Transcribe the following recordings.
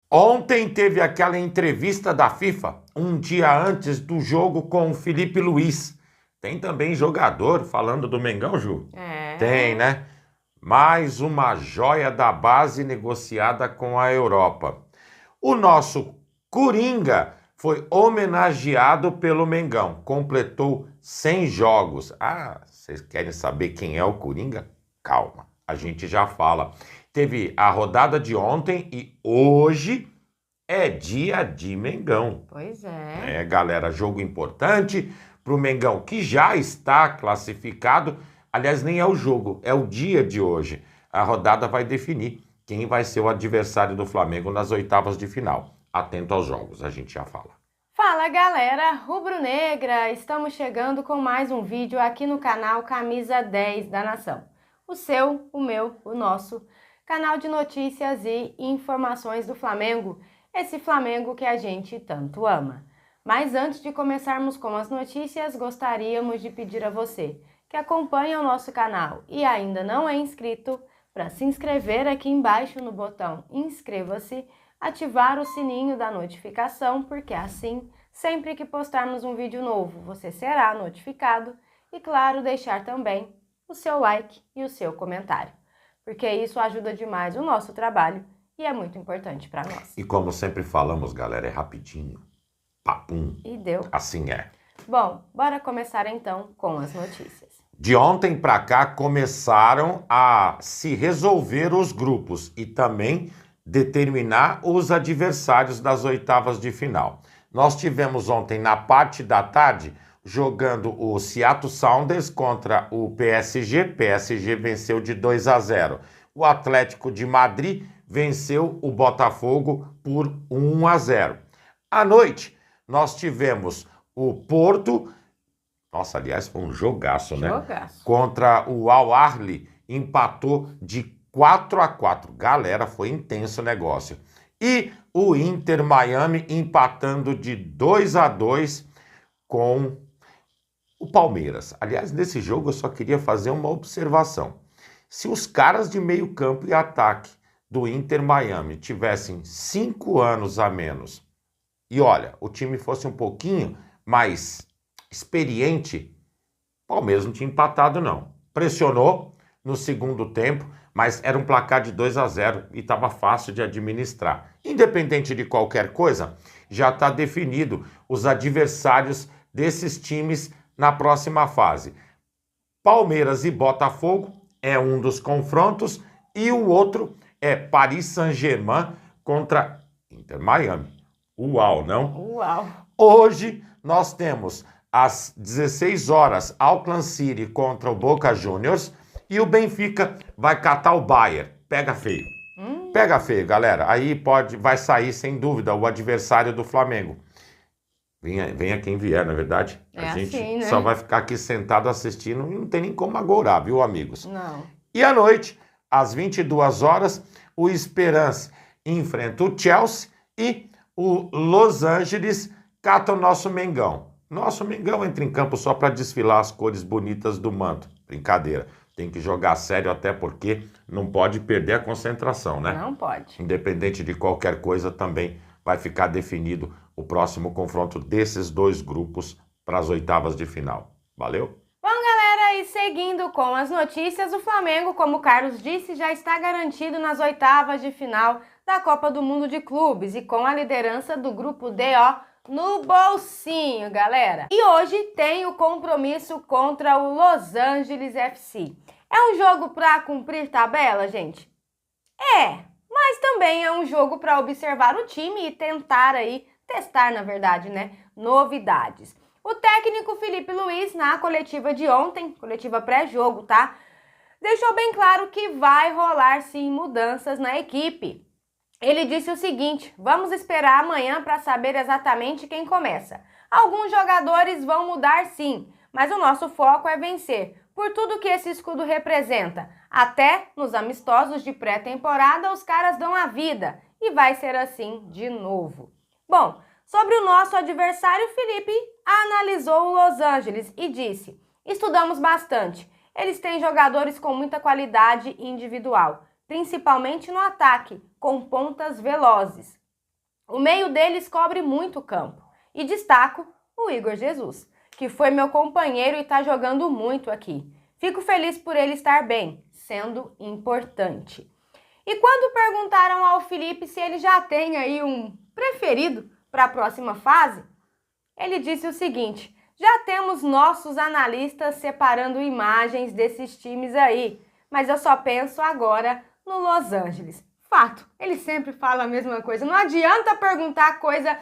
Ontem teve aquela entrevista da FIFA, um dia antes do jogo com o Felipe Luiz. Tem também jogador falando do Mengão, Ju? Tem, né? Mais uma joia da base negociada com a Europa. O nosso Coringa foi homenageado pelo Mengão, completou 100 jogos. Ah, vocês querem saber quem é o Coringa? Calma, a gente já fala. Teve a rodada de ontem e hoje é dia de Mengão. Pois é. É, galera, jogo importante pro Mengão, que já está classificado. Aliás, nem é o jogo, é o dia de hoje. A rodada vai definir quem vai ser o adversário do Flamengo nas oitavas de final. Atento aos jogos, a gente já fala. Fala galera, rubro-negra! Estamos chegando com mais um vídeo aqui no canal Camisa 10 da Nação. O seu, o meu, o nosso canal de notícias e informações do Flamengo. Esse Flamengo que a gente tanto ama. Mas antes de começarmos com as notícias, gostaríamos de pedir a você que acompanha o nosso canal e ainda não é inscrito, para se inscrever aqui embaixo no botão inscreva-se, ativar o sininho da notificação, porque assim, sempre que postarmos um vídeo novo, você será notificado e, claro, deixar também o seu like e o seu comentário, porque isso ajuda demais o nosso trabalho e é muito importante para nós. E como sempre falamos, galera, é rapidinho. Papum. E deu. Assim é. Bom, bora começar então com as notícias. De ontem para cá começaram a se resolver os grupos e também determinar os adversários das oitavas de final. Nós tivemos ontem na parte da tarde jogando o Seattle Sounders contra o PSG. PSG venceu de 2-0. O Atlético de Madrid venceu o Botafogo por 1-0. À noite nós tivemos o Porto. Nossa, aliás, foi um jogaço, né? Jogaço. Contra o Al Ahly, empatou de 4-4. Galera, foi intenso o negócio. E o Inter Miami empatando de 2-2 com o Palmeiras. Aliás, nesse jogo eu só queria fazer uma observação. Se os caras de meio campo e ataque do Inter Miami tivessem 5 anos a menos e, olha, o time fosse um pouquinho mais experiente, o Palmeiras não tinha empatado não. Pressionou no segundo tempo, mas era um placar de 2-0 e estava fácil de administrar. Independente de qualquer coisa, já está definido os adversários desses times na próxima fase. Palmeiras e Botafogo é um dos confrontos e o outro é Paris Saint-Germain contra Inter Miami. Uau, não? Uau! Hoje nós temos às 16 horas, Auckland City contra o Boca Juniors e o Benfica vai catar o Bayern. Pega feio. Pega feio, galera. Aí vai sair, sem dúvida, o adversário do Flamengo. Venha quem vier, na verdade. É a gente assim, né? só vai ficar aqui sentado assistindo e não tem nem como agorar, viu, amigos? Não. E à noite, às 22 horas, o Esperance enfrenta o Chelsea e o Los Angeles cata o nosso Mengão. Nosso Mengão entra em campo só para desfilar as cores bonitas do manto. Brincadeira. Tem que jogar sério até porque não pode perder a concentração, né? Não pode. Independente de qualquer coisa, também vai ficar definido o próximo confronto desses dois grupos para as oitavas de final. Valeu? Bom, galera, e seguindo com as notícias, o Flamengo, como o Carlos disse, já está garantido nas oitavas de final da Copa do Mundo de Clubes e com a liderança do grupo D, no bolsinho, galera. E hoje tem o compromisso contra o Los Angeles FC. É um jogo para cumprir tabela, gente? É, mas também é um jogo para observar o time e testar, na verdade, né, novidades. O técnico Felipe Luiz, na coletiva de ontem, coletiva pré-jogo, tá? Deixou bem claro que vai rolar sim mudanças na equipe. Ele disse o seguinte: vamos esperar amanhã para saber exatamente quem começa. Alguns jogadores vão mudar sim, mas o nosso foco é vencer, por tudo que esse escudo representa. Até nos amistosos de pré-temporada os caras dão a vida e vai ser assim de novo. Bom, sobre o nosso adversário, Felipe analisou o Los Angeles e disse: estudamos bastante. Eles têm jogadores com muita qualidade individual, principalmente no ataque, com pontas velozes. O meio deles cobre muito o campo. E destaco o Igor Jesus, que foi meu companheiro e está jogando muito aqui. Fico feliz por ele estar bem, sendo importante. E quando perguntaram ao Felipe se ele já tem aí um preferido para a próxima fase, ele disse o seguinte: já temos nossos analistas separando imagens desses times aí, mas eu só penso agora no Los Angeles. Fato, ele sempre fala a mesma coisa. Não adianta perguntar coisa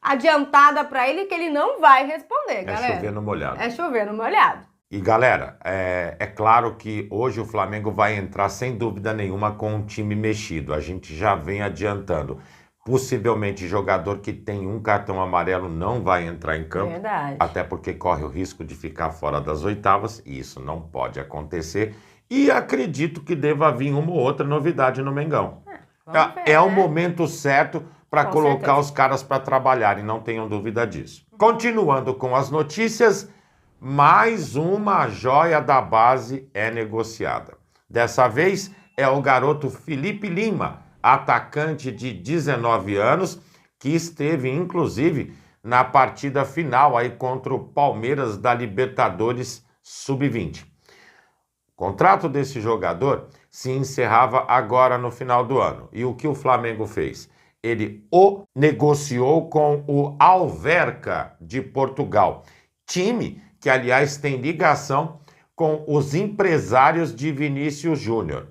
adiantada para ele que ele não vai responder, galera. É chover no molhado. É chover no molhado. E galera, é claro que hoje o Flamengo vai entrar sem dúvida nenhuma com um time mexido. A gente já vem adiantando. Possivelmente jogador que tem um cartão amarelo não vai entrar em campo. Verdade. Até porque corre o risco de ficar fora das oitavas. E isso não pode acontecer. E acredito que deva vir uma ou outra novidade no Mengão. É o momento certo para colocar certeza os caras para trabalhar, e não tenham dúvida disso. Continuando com as notícias, mais uma joia da base é negociada. Dessa vez é o garoto Felipe Lima, atacante de 19 anos, que esteve inclusive na partida final aí contra o Palmeiras da Libertadores Sub-20. O contrato desse jogador se encerrava agora no final do ano. E o que o Flamengo fez? Ele o negociou com o Alverca de Portugal, time que, aliás, tem ligação com os empresários de Vinícius Júnior.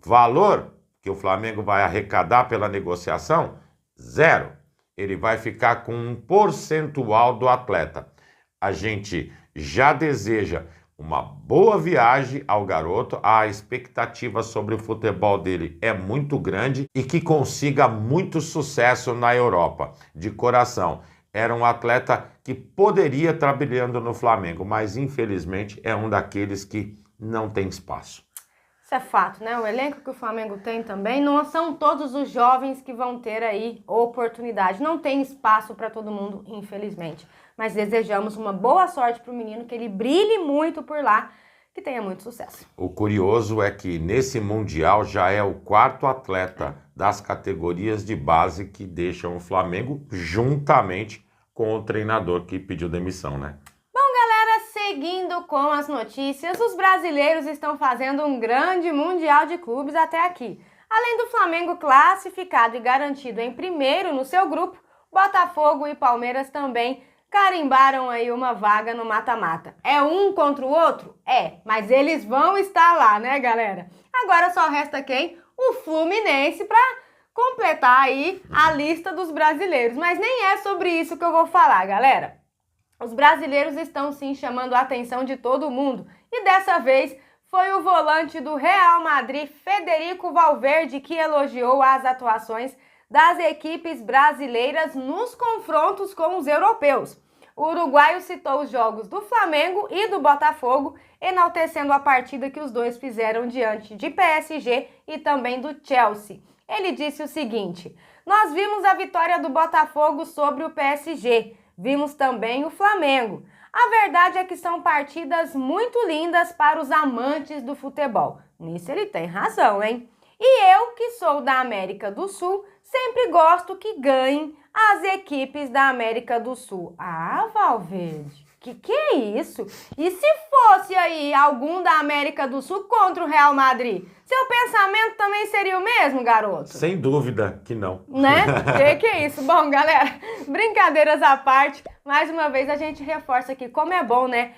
Valor que o Flamengo vai arrecadar pela negociação? 0. Ele vai ficar com um percentual do atleta. A gente já deseja uma boa viagem ao garoto, a expectativa sobre o futebol dele é muito grande e que consiga muito sucesso na Europa. De coração, era um atleta que poderia estar brilhando no Flamengo, mas infelizmente é um daqueles que não tem espaço. Isso é fato, né? O elenco que o Flamengo tem também não são todos os jovens que vão ter aí oportunidade. Não tem espaço para todo mundo, infelizmente. Mas desejamos uma boa sorte para o menino, que ele brilhe muito por lá, que tenha muito sucesso. O curioso é que nesse Mundial já é o 4º atleta das categorias de base que deixam o Flamengo juntamente com o treinador que pediu demissão, né? Seguindo com as notícias, os brasileiros estão fazendo um grande Mundial de Clubes até aqui. Além do Flamengo classificado e garantido em primeiro no seu grupo, Botafogo e Palmeiras também carimbaram aí uma vaga no mata-mata. É um contra o outro? É, mas eles vão estar lá, né, galera? Agora só resta quem? O Fluminense para completar aí a lista dos brasileiros. Mas nem é sobre isso que eu vou falar, galera. Os brasileiros estão sim chamando a atenção de todo mundo e dessa vez foi o volante do Real Madrid, Federico Valverde, que elogiou as atuações das equipes brasileiras nos confrontos com os europeus. O uruguaio citou os jogos do Flamengo e do Botafogo, enaltecendo a partida que os dois fizeram diante de PSG e também do Chelsea. Ele disse o seguinte: nós vimos a vitória do Botafogo sobre o PSG. Vimos também o Flamengo. A verdade é que são partidas muito lindas para os amantes do futebol. Nisso ele tem razão, hein? E eu, que sou da América do Sul, sempre gosto que ganhem as equipes da América do Sul. Ah, Valverde, que é isso? E se fosse aí algum da América do Sul contra o Real Madrid? Seu pensamento também seria o mesmo, garoto? Sem dúvida que não. Né? Que é isso? Bom, galera, brincadeiras à parte, mais uma vez a gente reforça aqui como é bom, né?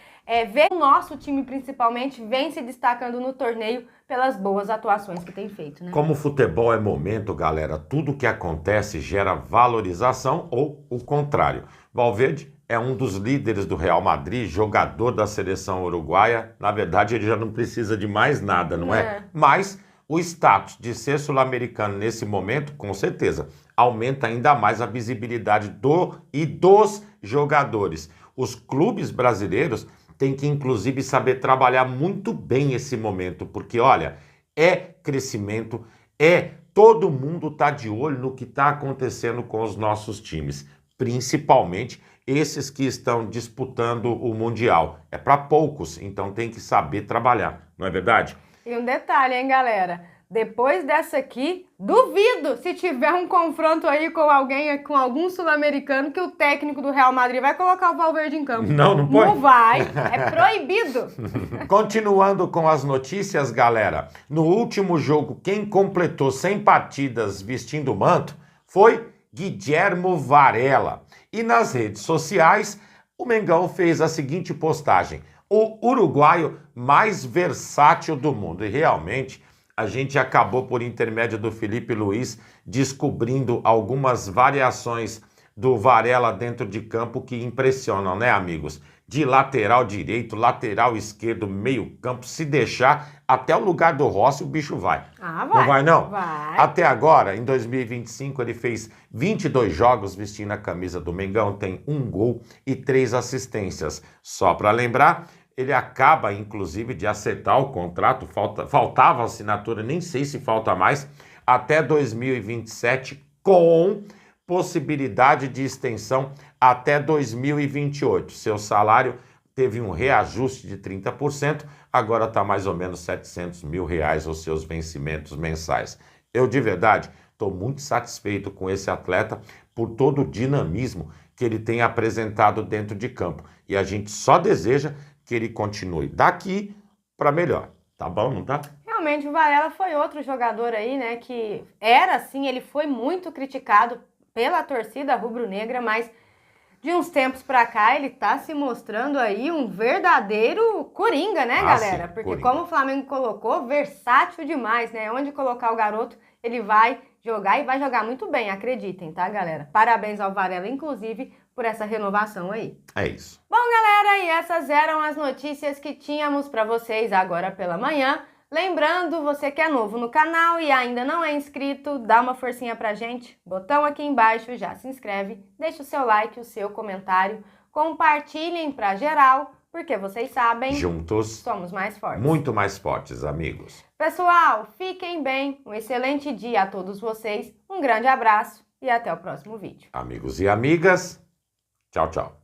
Ver o nosso time, principalmente, vem se destacando no torneio pelas boas atuações que tem feito, né? Como o futebol é momento, galera, tudo que acontece gera valorização ou o contrário. Valverde é um dos líderes do Real Madrid, jogador da seleção uruguaia. Na verdade, ele já não precisa de mais nada, não é? Mas o status de ser sul-americano nesse momento, com certeza, aumenta ainda mais a visibilidade dos jogadores. Os clubes brasileiros têm que, inclusive, saber trabalhar muito bem esse momento, porque, olha, é crescimento, todo mundo tá de olho no que está acontecendo com os nossos times, principalmente esses que estão disputando o Mundial. É para poucos, então tem que saber trabalhar, não é verdade? E um detalhe, hein, galera? depois dessa aqui, duvido se tiver um confronto aí com alguém, com algum sul-americano, que o técnico do Real Madrid vai colocar o Valverde em campo. Não pode. Não vai, é proibido. Continuando com as notícias, galera. No último jogo, quem completou 100 partidas vestindo o manto foi Guilherme Varela. E nas redes sociais, o Mengão fez a seguinte postagem: o uruguaio mais versátil do mundo. E realmente, a gente acabou, por intermédio do Felipe Luiz, descobrindo algumas variações do Varela dentro de campo que impressionam, né, amigos? De lateral direito, lateral esquerdo, meio campo, se deixar, até o lugar do Rossi o bicho vai. Ah, vai. Não vai, não? Vai. Até agora, em 2025, ele fez 22 jogos vestindo a camisa do Mengão, tem 1 gol e 3 assistências. Só para lembrar, ele acaba, inclusive, de acertar o contrato, faltava assinatura, nem sei se falta mais, até 2027, com possibilidade de extensão até 2028. Seu salário teve um reajuste de 30%, agora está mais ou menos R$700 mil os seus vencimentos mensais. Eu, de verdade, estou muito satisfeito com esse atleta por todo o dinamismo que ele tem apresentado dentro de campo. E a gente só deseja que ele continue daqui para melhor. Tá bom, não tá? Realmente, o Varela foi outro jogador aí, né, que era assim, ele foi muito criticado pela torcida rubro-negra, mas de uns tempos pra cá ele tá se mostrando aí um verdadeiro coringa, né, galera? Sim, porque coringa. como o Flamengo colocou, versátil demais, né? Onde colocar o garoto, ele vai jogar e vai jogar muito bem, acreditem, tá, galera? Parabéns ao Varela, inclusive, por essa renovação aí. É isso. Bom, galera, e essas eram as notícias que tínhamos pra vocês agora pela manhã. Lembrando, você que é novo no canal e ainda não é inscrito, dá uma forcinha pra gente, botão aqui embaixo, já se inscreve, deixa o seu like, o seu comentário, compartilhem pra geral, porque vocês sabem, Juntos, somos mais fortes. muito mais fortes, amigos. Pessoal, fiquem bem, um excelente dia a todos vocês, um grande abraço e até o próximo vídeo. Amigos e amigas, tchau, tchau.